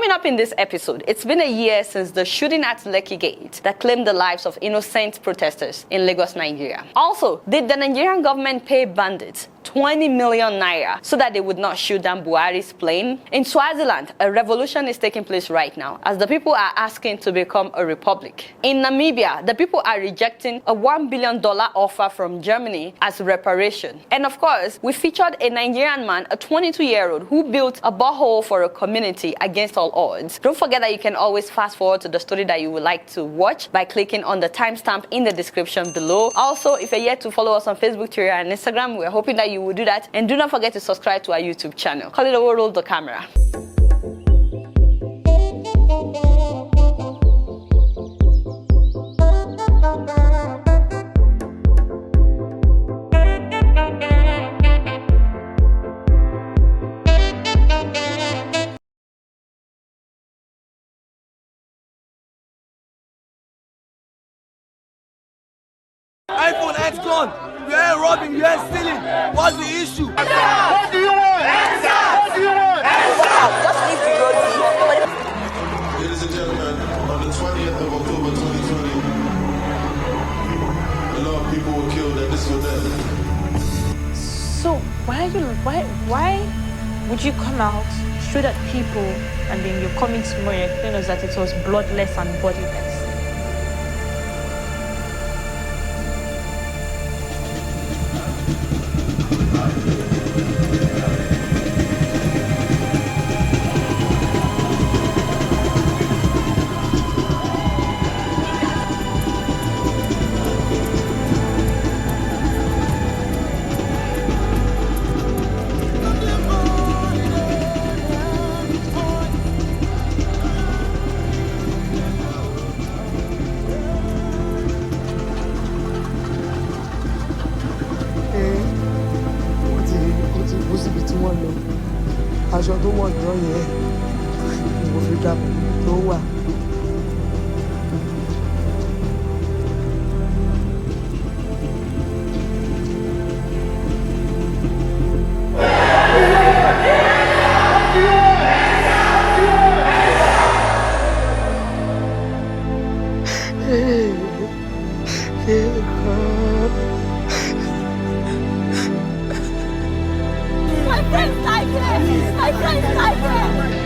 Coming up in this episode, it's been a year since the shooting at Lekkigate that claimed the lives of innocent protesters in Lagos, Nigeria. Also, did the Nigerian government pay bandits 20 million naira so that they would not shoot down Buhari's plane? In Swaziland, a revolution is taking place right now as the people are asking to become a republic. In Namibia, the people are rejecting a $1 billion offer from Germany as reparation. And of course, we featured a Nigerian man, a 22-year-old, who built a borehole for a community against all odds. Don't forget that you can always fast forward to the story that you would like to watch by clicking on the timestamp in the description below. Also, if you're yet to follow us on Facebook, Twitter, and Instagram, we're hoping that you will do that. And do not forget to subscribe to our YouTube channel. Call it over, roll the camera. iPhone X gone. We are robbing, we are stealing. What's the issue? What do you want? What do you want? Just leave the road. Ladies and gentlemen, on the 20th of October 2020, a lot of people were killed and this was that. So why would you come out, shoot at people, and then you're coming tomorrow and telling us that it was bloodless and bodiless? Aṣọ tó wọ̀ jọ yẹn ni mo fi dàbò tó wà. My friend's died here! My friend's died here!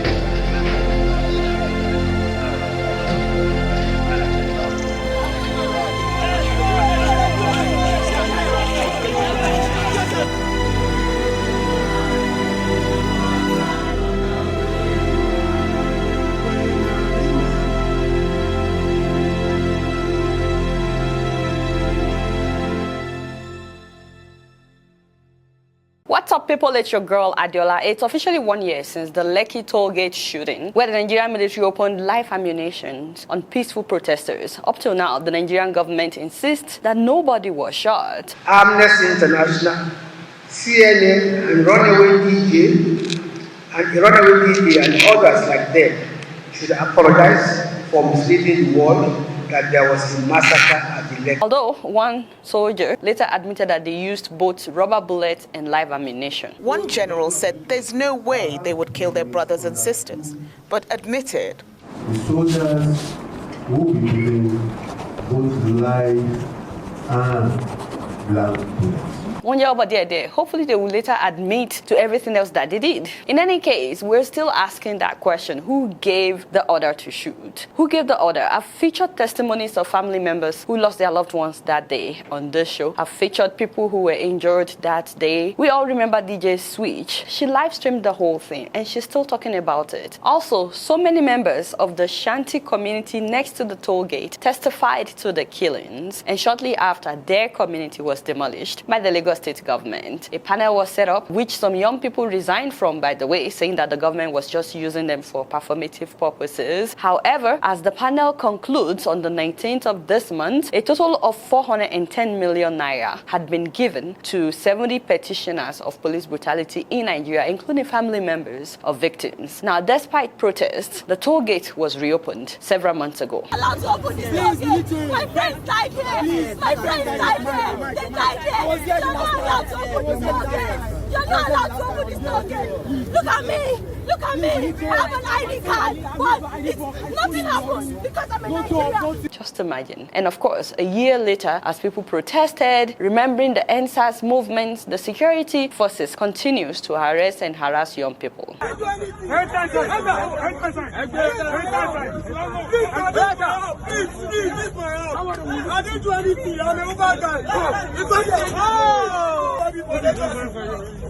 What's up, people? It's your girl Adeola. It's officially 1 year since the Lekki tollgate shooting, where the Nigerian military opened live ammunition on peaceful protesters. Up till now, the Nigerian government insists that nobody was shot. Amnesty International, CNN, and Runaway DJ, and others like them should apologize for misleading the world that there was a massacre at the Lekki. Although one soldier later admitted that they used both rubber bullets and live ammunition. One general said there's no way they would kill their brothers and sisters, but admitted the soldiers will be using both live and blank bullets. One year over there. Hopefully they will later admit to everything else that they did. In any case, we're still asking that question: who gave the order to shoot? Who gave the order? I've featured testimonies of family members who lost their loved ones that day on this show. I've featured people who were injured that day. We all remember DJ Switch. She live streamed the whole thing and she's still talking about it. Also, so many members of the Shanti community next to the toll gate testified to the killings, and shortly after, their community was demolished by the Lagos State government. A panel was set up, which some young people resigned from, by the way, saying that the government was just using them for performative purposes. However, as the panel concludes on the 19th of this month, a total of 410 million naira had been given to 70 petitioners of police brutality in Nigeria, including family members of victims. Now, despite protests, the toll gate was reopened several months ago. Allowed to open this toll gate. My friends died here! My friends died here! They died here! allowed to open this door again. You're not allowed to open this door again. Look at me. Look at me. I have an ID card, but nothing happens because I'm a Nigerian. Just imagine. And of course, a year later, as people protested, remembering the NSAS movement, the security forces continues to arrest and harass young people.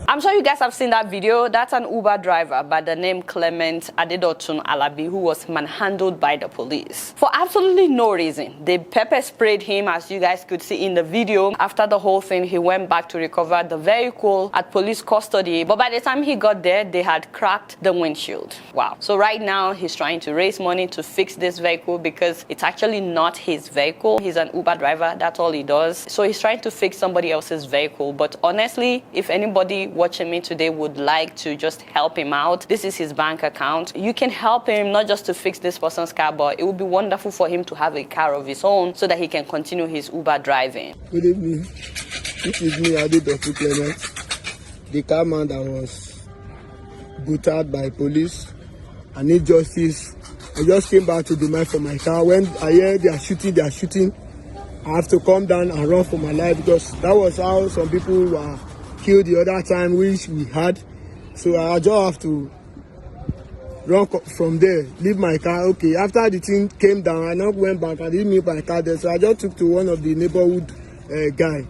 I'm sure you guys have seen that video. That's an Uber driver by the name Clement Adeola, who was manhandled by the police for absolutely no reason. They pepper sprayed him, as you guys could see in the video. After the whole thing, he went back to recover the vehicle at police custody, but by the time he got there, they had cracked the windshield. Wow. So right now, he's trying to raise money to fix this vehicle because it's actually not his vehicle. He's an Uber driver. That's all he does. So he's trying to fix somebody else's vehicle. But honestly, if anybody watching me today would like to just help him out, this is his bank account. You can help him not just to fix this person's car, but it would be wonderful for him to have a car of his own so that he can continue his Uber driving. Good evening. This is me, Adeola Clement, the car man that was butchered by police. I need justice. I just came back to demand for my car. When I hear they are shooting, I have to come down and run for my life because that was how some people were killed the other time, which we had. So I just have to run from there, leave my car. Okay, after the thing came down, I now went back. I didn't meet my car there, so I just took to one of the neighborhood guy.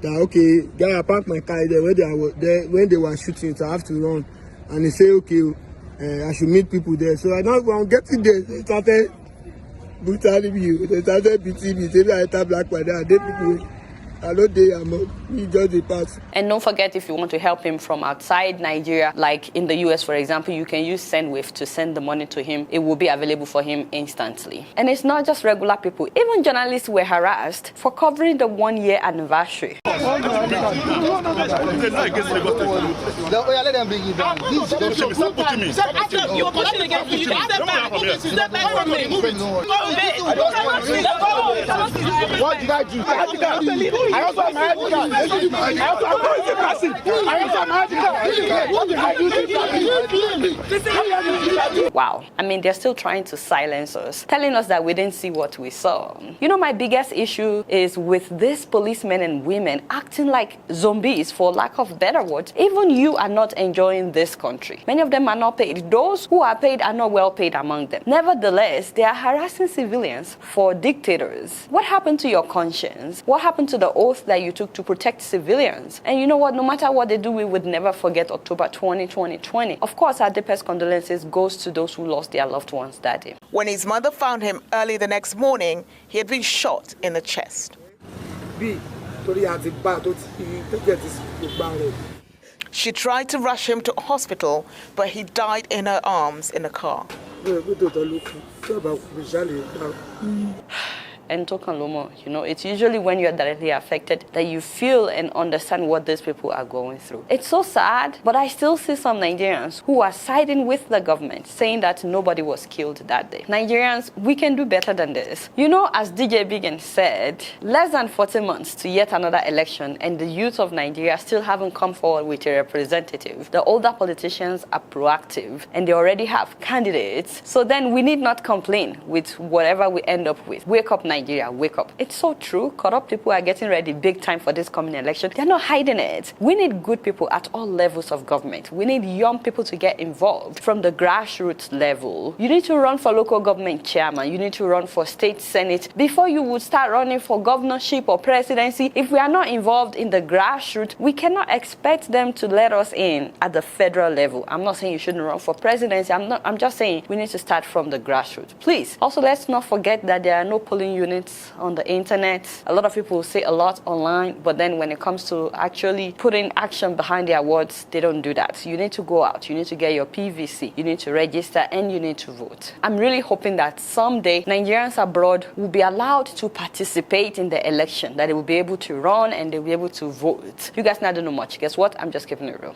That okay, guy, I parked my car there when they were shooting, so I have to run. And he said, okay, I should meet people there. So I now when getting there, they started brutally me. They started beating me. They said I enter black by there. They people. And don't forget, if you want to help him from outside Nigeria, like in the US, for example, you can use SendWave to send the money to him. It will be available for him instantly. And it's not just regular people. Even journalists were harassed for covering the 1-year anniversary. What did I do? I also have my ID card. Wow. I mean, they're still trying to silence us, telling us that we didn't see what we saw. You know, my biggest issue is with these policemen and women acting like zombies, for lack of better words. Even you are not enjoying this country. Many of them are not paid. Those who are paid are not well paid among them. Nevertheless, they are harassing civilians for dictators. What happened to your conscience? What happened to the oath that you took to protect civilians? And you know what? No matter what they do, we would never forget October 2020. Of course, our deepest condolences goes to those who lost their loved ones that day. When his mother found him early the next morning, he had been shot in the chest. She tried to rush him to a hospital, but he died in her arms in a car. And Tokanlomo, you know, it's usually when you're directly affected that you feel and understand what these people are going through. It's so sad, but I still see some Nigerians who are siding with the government, saying that nobody was killed that day. Nigerians, we can do better than this. You know, as DJ Biggin said, less than 40 months to yet another election, and the youth of Nigeria still haven't come forward with a representative. The older politicians are proactive, and they already have candidates. So then we need not complain with whatever we end up with. Wake up, Nigeria, wake up. It's so true. Corrupt people are getting ready big time for this coming election. They're not hiding it. We need good people at all levels of government. We need young people to get involved from the grassroots level. You need to run for local government chairman. You need to run for state senate before you would start running for governorship or presidency. If we are not involved in the grassroots, we cannot expect them to let us in at the federal level. I'm not saying you shouldn't run for presidency. I'm just saying we need to start from the grassroots. Please. Also, let's not forget that there are no polling units on the internet. A lot of people say a lot online, but then when it comes to actually putting action behind their words, they don't do that. You need to go out, you need to get your PVC, you need to register, and you need to vote. I'm really hoping that someday Nigerians abroad will be allowed to participate in the election, that they will be able to run and they'll be able to vote. You guys not do know much. Guess what? I'm just keeping it real.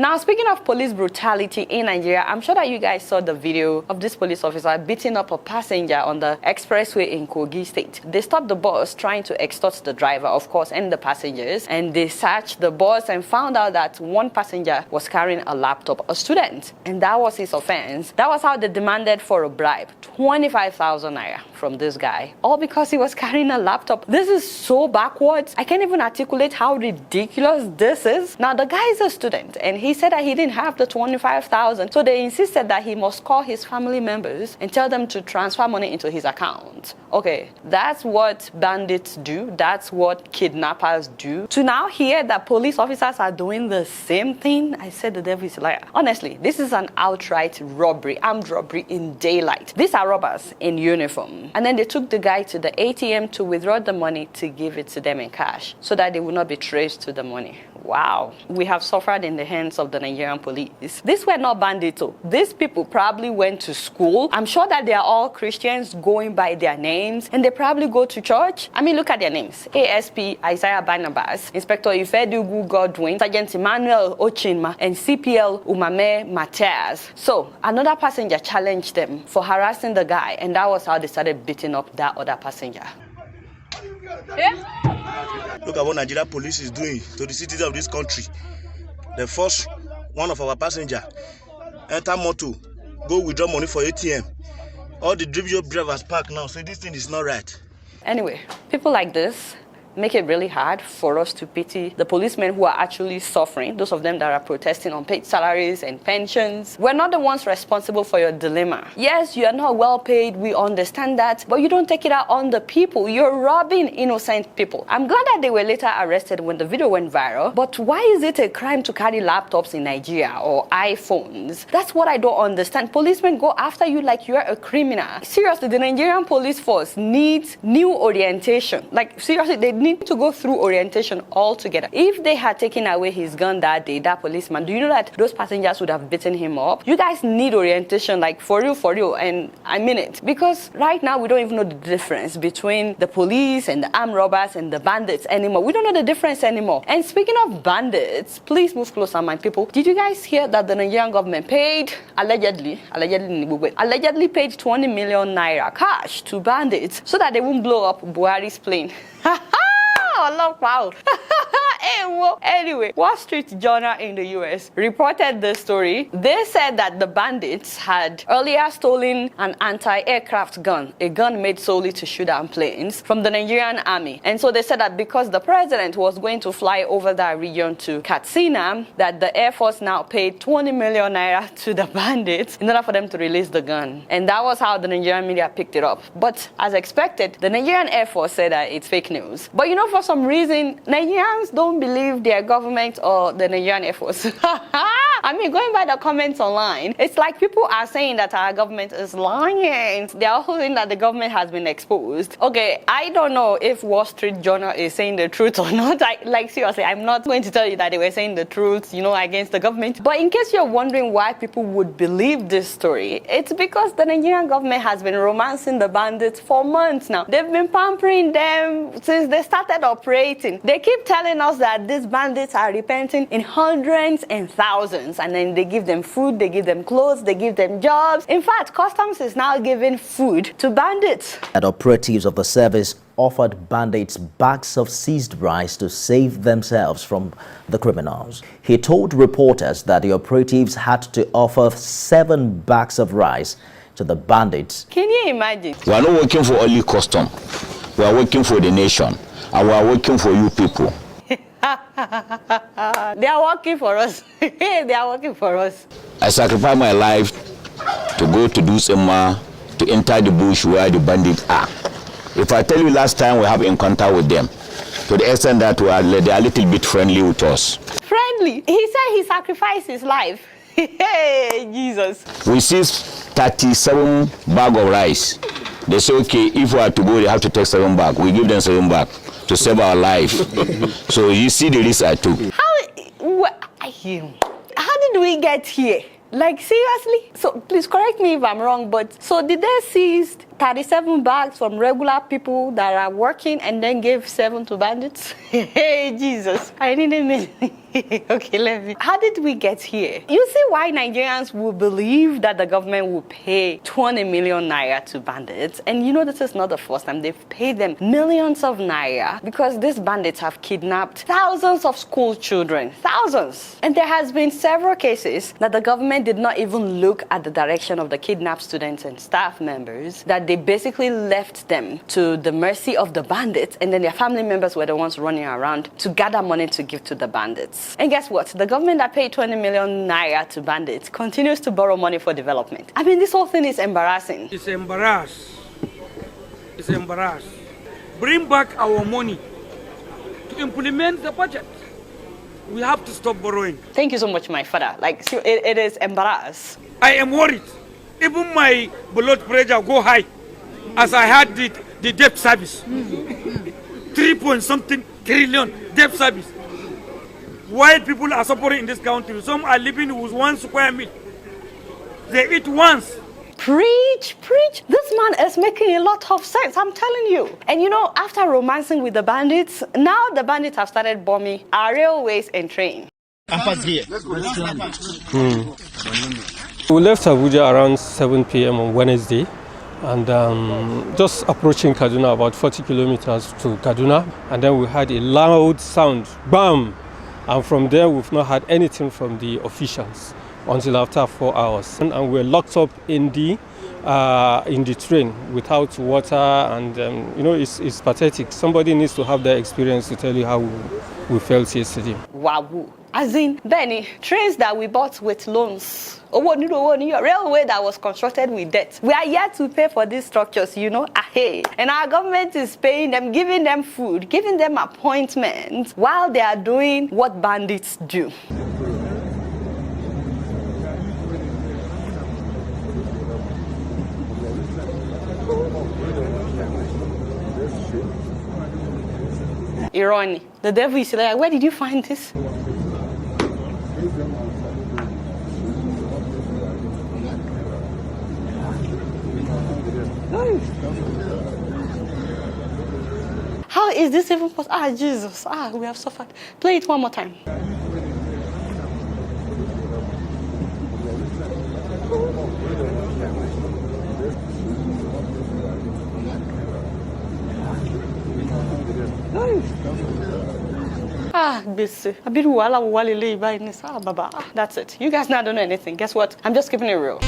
Now, speaking of police brutality in Nigeria, I'm sure that you guys saw the video of this police officer beating up a passenger on the expressway in Kogi State. They stopped the bus trying to extort the driver, of course, and the passengers, and they searched the bus and found out that one passenger was carrying a laptop, a student, and that was his offense. That was how they demanded for a bribe, 25,000 naira from this guy, all because he was carrying a laptop. This is so backwards. I can't even articulate how ridiculous this is. Now, the guy is a student, and he said that he didn't have the 25,000, so they insisted that he must call his family members and tell them to transfer money into his account. Okay, that's what bandits do. That's what kidnappers do. To now hear that police officers are doing the same thing, I said the devil is a liar. Honestly, this is an outright robbery, armed robbery in daylight. These are robbers in uniform. And then they took the guy to the ATM to withdraw the money to give it to them in cash so that they would not be traced to the money. Wow, we have suffered in the hands of the Nigerian police. These were not bandits. These people probably went to school. I'm sure that they are all Christians going by their names, and they probably go to church. I mean, look at their names. ASP Isaiah Barnabas, Inspector Ifedugu Godwin, Sergeant Emmanuel Ochinma, and CPL Umame Mateas. So another passenger challenged them for harassing the guy, and that was how they started beating up that other passenger. Yeah? Look at what Nigeria police is doing to the citizens of this country. The first one of our passenger enter motor, go withdraw money for ATM. All the drivers park now, so this thing is not right. Anyway, people like this make it really hard for us to pity the policemen who are actually suffering, those of them that are protesting on paid salaries and pensions. We're not the ones responsible for your dilemma. Yes, you are not well paid, we understand that, but you don't take it out on the people. You're robbing innocent people. I'm glad that they were later arrested when the video went viral, but why is it a crime to carry laptops in Nigeria or iPhones? That's what I don't understand. Policemen go after you like you're a criminal. Seriously, the Nigerian police force needs new orientation. Like, seriously, they need to go through orientation altogether. If they had taken away his gun that day, that policeman, do you know that those passengers would have beaten him up? You guys need orientation, like for real, and I mean it. Because right now, we don't even know the difference between the police and the armed robbers and the bandits anymore. We don't know the difference anymore. And speaking of bandits, please move closer, my people. Did you guys hear that the Nigerian government paid, allegedly paid 20 million naira cash to bandits so that they won't blow up Buhari's plane? Wow. Anyway, Wall Street Journal in the US reported this story. They said that the bandits had earlier stolen an anti-aircraft gun, a gun made solely to shoot down planes, from the Nigerian army. And so they said that because the president was going to fly over that region to Katsina, that the Air Force now paid 20 million naira to the bandits in order for them to release the gun. And that was how the Nigerian media picked it up. But as expected, the Nigerian Air Force said that it's fake news. But you know, for some reason, Nigerians don't believe their government or the Nigerian Air Force. I mean, going by the comments online, it's like people are saying that our government is lying. They are also saying that the government has been exposed. Okay, I don't know if Wall Street Journal is saying the truth or not. Seriously, I'm not going to tell you that they were saying the truth, against the government. But in case you're wondering why people would believe this story, it's because the Nigerian government has been romancing the bandits for months now. They've been pampering them since they started operating. They keep telling us that these bandits are repenting in hundreds and thousands, and then they give them food, they give them clothes, they give them jobs. In fact, customs is now giving food to bandits. And operatives of the service offered bandits bags of seized rice to save themselves from the criminals. He told reporters that the operatives had to offer 7 bags of rice to the bandits. Can you imagine? We are not working for only custom. We are working for the nation. And we are working for you people. They are working for us. They are working for us. I sacrifice my life to go to do Sema, to enter the bush where the bandits are. If I tell you last time we have encounter with them, to the extent that they are a little bit friendly with us. Friendly? He said he sacrificed his life. Hey, Jesus. We seized 37 bags of rice. They say, okay, if we are to go, they have to take 7 bags. We give them 7 bags to save our life. So you see the risk I took. How did we get here? Like, seriously? So please correct me if I'm wrong, but so did they seize 37 bags from regular people that are working and then give 7 to bandits? Hey, Jesus. I didn't mean Okay, let me. How did we get here? You see why Nigerians will believe that the government will pay 20 million naira to bandits. And you know this is not the first time they've paid them millions of naira because these bandits have kidnapped thousands of school children. Thousands. And there has been several cases that the government did not even look at the direction of the kidnapped students and staff members, that they basically left them to the mercy of the bandits, and then their family members were the ones running around to gather money to give to the bandits. And guess what? The government that paid 20 million naira to bandits continues to borrow money for development. I mean, this whole thing is embarrassing. It's embarrassing. It's embarrassing. Bring back our money to implement the budget. We have to stop borrowing. Thank you so much, my father. Like, it is embarrassing. I am worried. Even my blood pressure go high as I had the debt service. 3.something trillion debt service. While people are suffering in this country, some are living with 1 square meal. They eat once. Preach, preach. This man is making a lot of sense, I'm telling you. And you know, after romancing with the bandits, now the bandits have started bombing our railways and trains. We left Abuja around 7 p.m. on Wednesday and just approaching Kaduna, about 40 kilometers to Kaduna. And then we had a loud sound, bam! And from there, we've not had anything from the officials until after 4 hours. And we're locked up in the train without water, and you know, it's pathetic. Somebody needs to have that experience to tell you how we felt yesterday. Wow. As in, Benny, trains that we bought with loans. Railway that was constructed with debt. We are yet to pay for these structures, you know. And our government is paying them, giving them food, giving them appointments, while they are doing what bandits do. Irony. The devil is like, where did you find this? How is this even possible? Jesus. We have suffered. Play it one more time. That's it. You guys now don't know anything. Guess what? I'm just keeping it real.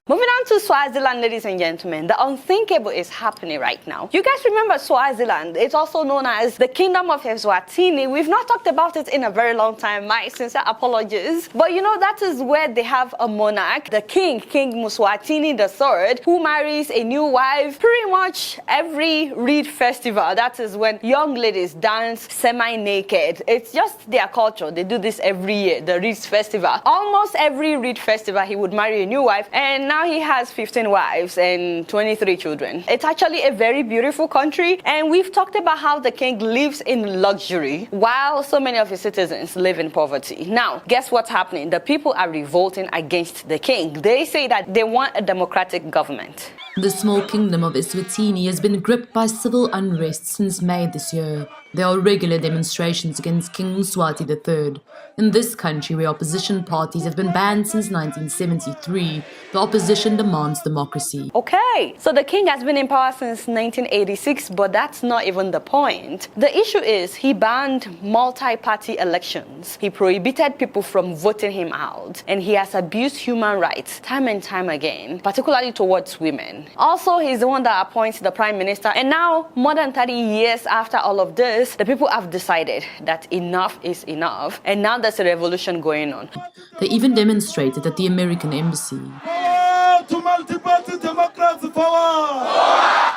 Moving on to Swaziland, ladies and gentlemen, the unthinkable is happening right now. You guys remember Swaziland? It's also known as the Kingdom of Eswatini. We've not talked about it in a very long time. My sincere apologies. But you know, that is where they have a monarch, the King Mswatini III, who marries a new wife pretty much every Reed festival. That is when young ladies dance semi-naked. It's just their culture. They do this every year, the Reed festival. Almost every Reed festival, he would marry a new wife, and now he has 15 wives and 23 children. It's actually a very beautiful country, and we've talked about how the king lives in luxury while so many of his citizens live in poverty. Now, guess what's happening? The people are revolting against the king. They say that they want a democratic government. The small kingdom of Eswatini has been gripped by civil unrest since May this year. There are regular demonstrations against King Mswati III. In this country, where opposition parties have been banned since 1973, the opposition demands democracy. Okay, so the king has been in power since 1986, but that's not even the point. The issue is he banned multi-party elections. He prohibited people from voting him out, and he has abused human rights time and time again, particularly towards women. Also, he's the one that appoints the prime minister, and now, more than 30 years after all of this, the people have decided that enough is enough, and now there's a revolution going on. They even demonstrated at the American embassy. To multi-party democracy power!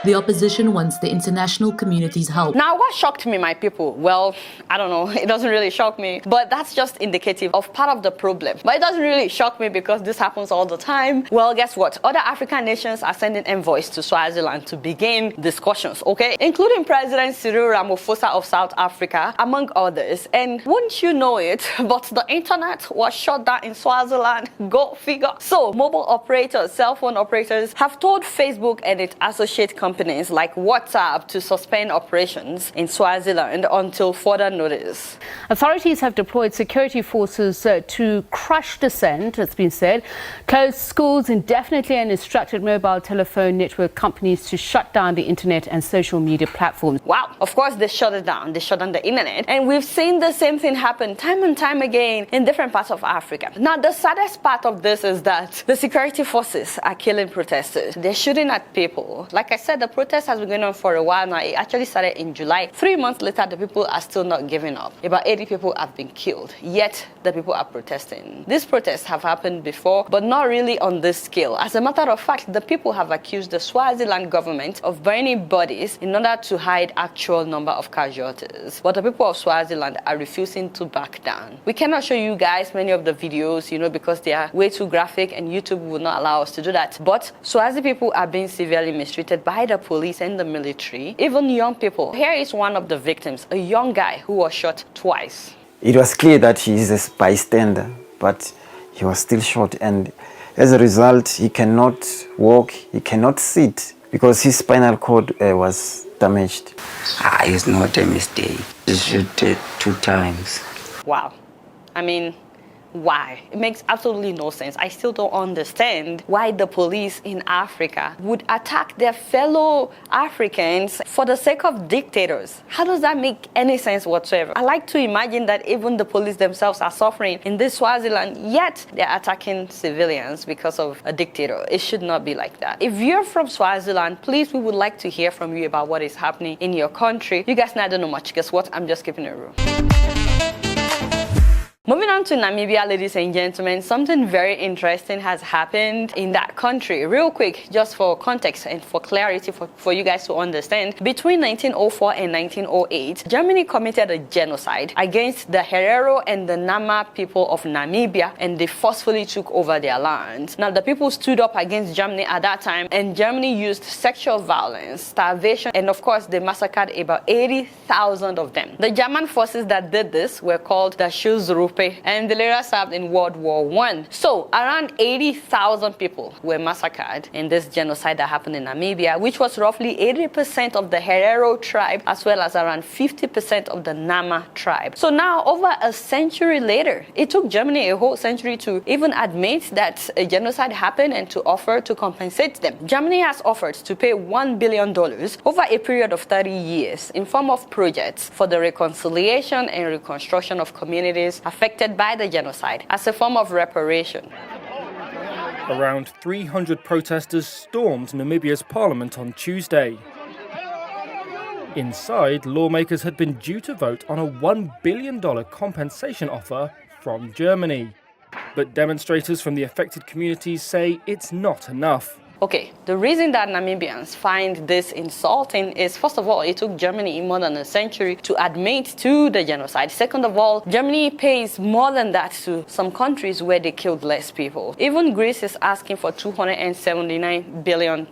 The opposition wants the international community's help. Now, what shocked me, my people? Well, I don't know. It doesn't really shock me, but that's just indicative of part of the problem. But it doesn't really shock me because this happens all the time. Well, guess what? Other African nations are sending envoys to Swaziland to begin discussions, okay? Including President Cyril Ramaphosa of South Africa, among others. And wouldn't you know it, but the internet was shut down in Swaziland. Go figure. So, mobile operators, cell phone operators have told Facebook and its associate companies companies like WhatsApp to suspend operations in Swaziland until further notice. Authorities have deployed security forces to crush dissent, it's been said, closed schools indefinitely and instructed mobile telephone network companies to shut down the internet and social media platforms. Wow, of course they shut it down. They shut down the internet. And we've seen the same thing happen time and time again in different parts of Africa. Now, the saddest part of this is that the security forces are killing protesters. They're shooting at people. Like I said, the protest has been going on for a while now. It actually started in July. 3 months later, the people are still not giving up. About 80 people have been killed, yet the people are protesting. These protests have happened before, but not really on this scale. As a matter of fact, the people have accused the Swaziland government of burning bodies in order to hide actual number of casualties. But the people of Swaziland are refusing to back down. We cannot show you guys many of the videos, because they are way too graphic and YouTube will not allow us to do that. But Swazi people are being severely mistreated by the police and the military, even young people. Here is one of the victims, a young guy who was shot twice. It was clear that he is a bystander, but he was still shot, and as a result, he cannot walk, he cannot sit, because his spinal cord was damaged. It's not a mistake. He shot 2 times. Wow. I mean, why? It makes absolutely no sense. I still don't understand why the police in Africa would attack their fellow Africans for the sake of dictators. How does that make any sense whatsoever? I like to imagine that even the police themselves are suffering in this Swaziland, yet they're attacking civilians because of a dictator. It should not be like that. If you're from Swaziland, please, we would like to hear from you about what is happening in your country. You guys not know much. Guess what? I'm just keeping it real. Moving on to Namibia, ladies and gentlemen, something very interesting has happened in that country. Real quick, just for context and for clarity for you guys to understand, between 1904 and 1908, Germany committed a genocide against the Herero and the Nama people of Namibia, and they forcefully took over their land. Now, the people stood up against Germany at that time, and Germany used sexual violence, starvation, and of course, they massacred about 80,000 of them. The German forces that did this were called the Schutztruppe, and they later served in World War I. So around 80,000 people were massacred in this genocide that happened in Namibia, which was roughly 80% of the Herero tribe, as well as around 50% of the Nama tribe. So now, over a century later, it took Germany a whole century to even admit that a genocide happened and to offer to compensate them. Germany has offered to pay $1 billion over a period of 30 years in form of projects for the reconciliation and reconstruction of communities affected by the genocide as a form of reparation. Around 300 protesters stormed Namibia's parliament on Tuesday. Inside, lawmakers had been due to vote on a $1 billion compensation offer from Germany. But demonstrators from the affected communities say it's not enough. Okay, the reason that Namibians find this insulting is, first of all, it took Germany more than a century to admit to the genocide. Second of all, Germany pays more than that to some countries where they killed less people. Even Greece is asking for £279 billion.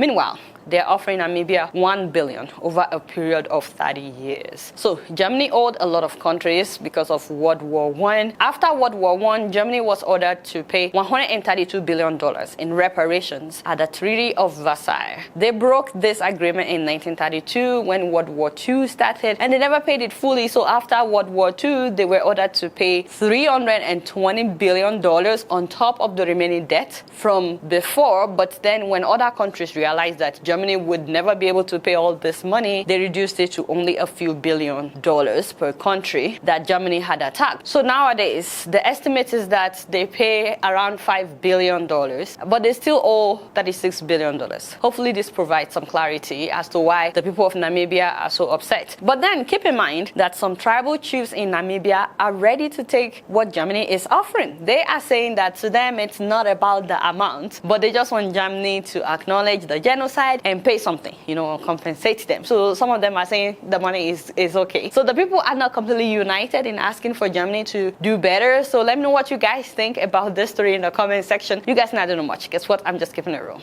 Meanwhile, they're offering Namibia $1 billion over a period of 30 years. So Germany owed a lot of countries because of World War I. After World War I, Germany was ordered to pay $132 billion in reparations at the Treaty of Versailles. They broke this agreement in 1932 when World War II started, and they never paid it fully. So after World War II, they were ordered to pay $320 billion on top of the remaining debt from before. But then when other countries realized that Germany would never be able to pay all this money, they reduced it to only a few $billions per country that Germany had attacked. So nowadays, the estimate is that they pay around $5 billion, but they still owe $36 billion. Hopefully this provides some clarity as to why the people of Namibia are so upset. But then keep in mind that some tribal chiefs in Namibia are ready to take what Germany is offering. They are saying that to them it's not about the amount, but they just want Germany to acknowledge the genocide and pay something, compensate them. So some of them are saying the money is okay. So the people are not completely united in asking for Germany to do better. So let me know what you guys think about this story in the comment section. You guys not know much. Guess what? I'm just keeping it real.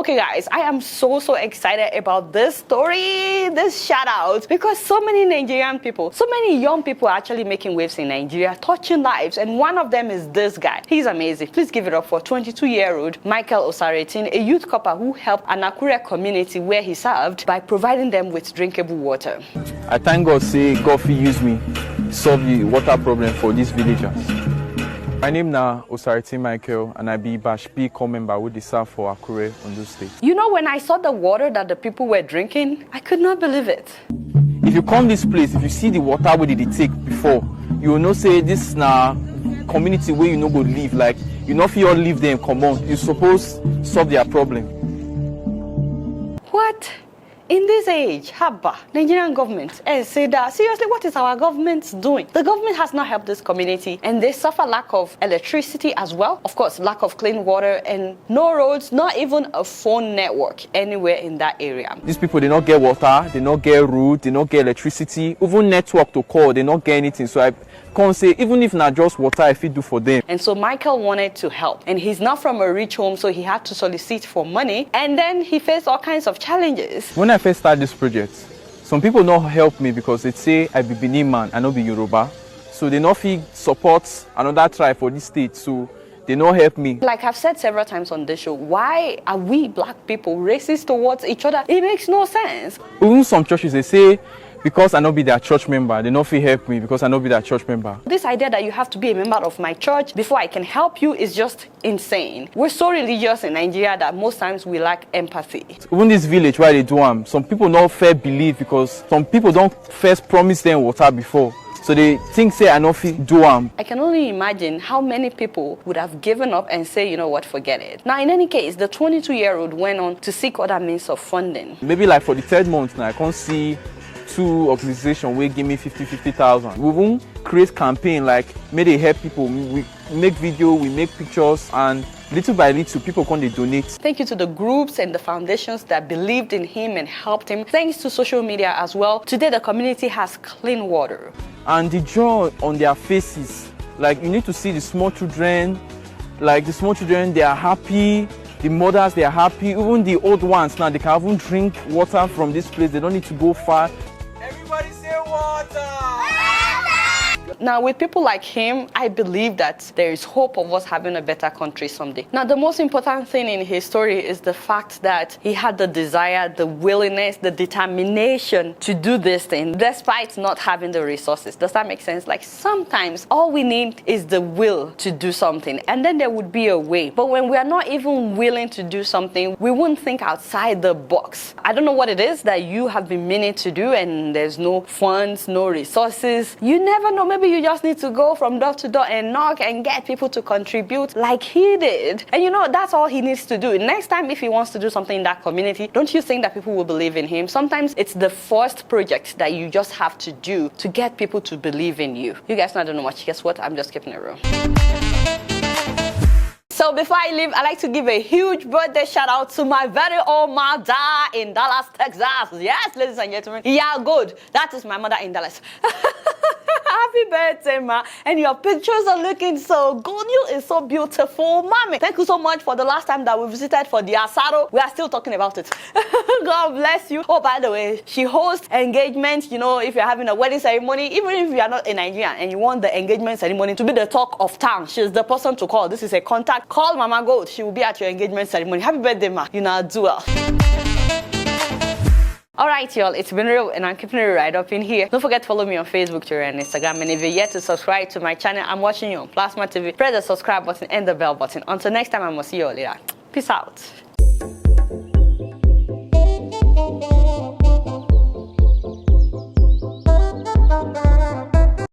Okay guys, I am so excited about this story, this shout out, because so many Nigerian people, so many young people are actually making waves in Nigeria, touching lives, and one of them is this guy. He's amazing. Please give it up for 22-year-old Michael Osaretin, a youth corper who helped an Akure community where he served by providing them with drinkable water. I thank God say God fit use me solve the water problem for these villagers. My name na Osaretin Michael, and I be Bash B corps member with the serve for Akure, Ondo State. You know, when I saw the water that the people were drinking, I could not believe it. If you come this place, if you see the water where they take before, you will know say this na community where you no go live. Like you no fit all leave them come on. You suppose solve their problem. What? In this age, Habba, Nigerian government, say that, seriously, what is our government doing? The government has not helped this community, and they suffer lack of electricity as well. Of course, lack of clean water and no roads, not even a phone network anywhere in that area. These people, they not get water, they not get road, they not get electricity, even network to call, they not get anything. So I can't say, even if not just water, I fit do for them. And so Michael wanted to help, and he's not from a rich home, so he had to solicit for money, and then he faced all kinds of challenges. When I first started this project, some people not help me because they say I be Benin man, I not be Yoruba. So they not feel support another tribe for this state, so they not help me. Like I've said several times on this show, why are we black people racist towards each other? It makes no sense. Even some churches, they say, because I not be their church member, they not feel help me because I not be their church member. This idea that you have to be a member of my church before I can help you is just insane. We're so religious in Nigeria that most times we lack empathy. Even this village where they do some people not fair believe because some people don't first promise them water before. So they think say I not fit do I can only imagine how many people would have given up and say, you know what, forget it. Now, in any case, the 22-year-old went on to seek other means of funding. Maybe like for the third month now, I can't see two organizations will give me 50,000. We won't create campaign like may they help people. We make video, we make pictures, and little by little people can donate. Thank you to the groups and the foundations that believed in him and helped him. Thanks to social media as well. Today the community has clean water. And the joy on their faces, like you need to see the small children, like the small children, they are happy. The mothers, they are happy. Even the old ones now, they can even drink water from this place. They don't need to go far. Everybody say water! Now, with people like him, I believe that there is hope of us having a better country someday. Now, the most important thing in his story is the fact that he had the desire, the willingness, the determination to do this thing, despite not having the resources. Does that make sense? Like, sometimes all we need is the will to do something, and then there would be a way. But when we are not even willing to do something, we wouldn't think outside the box. I don't know what it is that you have been meaning to do, and there's no funds, no resources. You never know. Maybe you just need to go from door to door and knock and get people to contribute like he did. And you know, that's all he needs to do. Next time, if he wants to do something in that community, don't you think that people will believe in him? Sometimes it's the first project that you just have to do to get people to believe in you. You guys not know much. Guess what? I'm just keeping it real. So before I leave, I'd like to give a huge birthday shout out to my very own mother in Dallas, Texas. Yes, ladies and gentlemen. Yeah, good. That is my mother in Dallas. Happy birthday, ma. And your pictures are looking so good. You is so beautiful, mommy. Thank you so much for the last time that we visited for the asado. We are still talking about it. God bless you. Oh, by the way, she hosts engagements. You know, if you're having a wedding ceremony, even if you are not in Nigeria and you want the engagement ceremony to be the talk of town, she's the person to call. This is a contact. Call Mama Gold. She will be at your engagement ceremony. Happy birthday, ma. You know, do well. Alright, y'all, it's been real and I'm keeping it right up in here. Don't forget to follow me on Facebook, Twitter, and Instagram. And if you're yet to subscribe to my channel, I'm watching you on Plasma TV. Press the subscribe button and the bell button. Until next time, I will see you all later. Peace out.